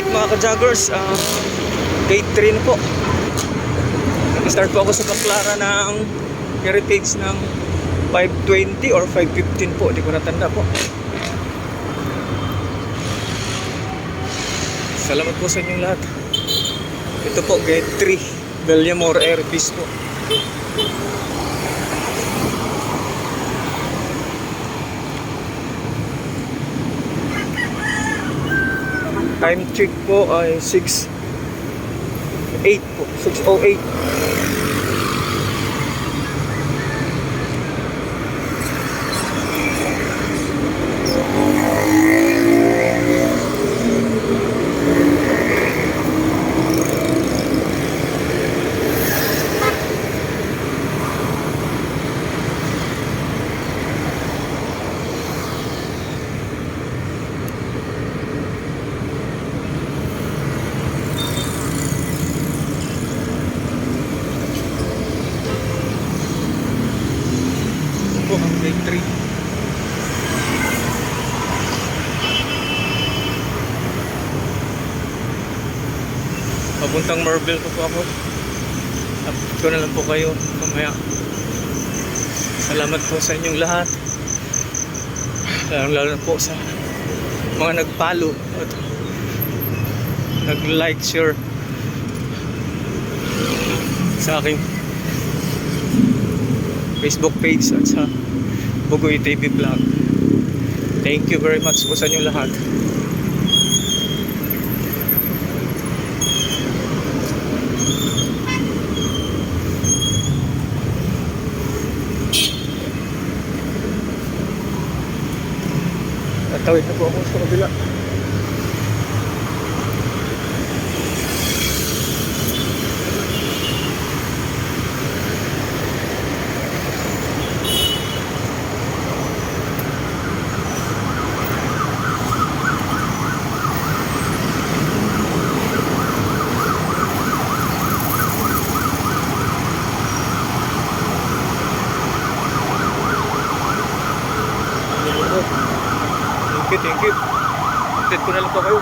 update mga ka-joggers, gate 3 na po. Nag-start po ako sa Baclara ng Heritage ng 5:20 or 5:15 po, hindi ko natanda po. Salamat po sa inyong lahat. Ito po, gate 3, Bellamore Airbase po. Time check po ay 6:08 po, 6:08. Po ang gate 3. Papuntang Marble po ako. Update ko na lang po kayo mamaya. Salamat po sa inyong lahat, lalo na po sa mga nag-follow at nag-like, share sa aking Facebook page at sa Bugoy TV Vlog. Thank you very much po sa inyo lahat. Tatawid na po ako sa kabila. Thank you. Update ko na lang po kayo.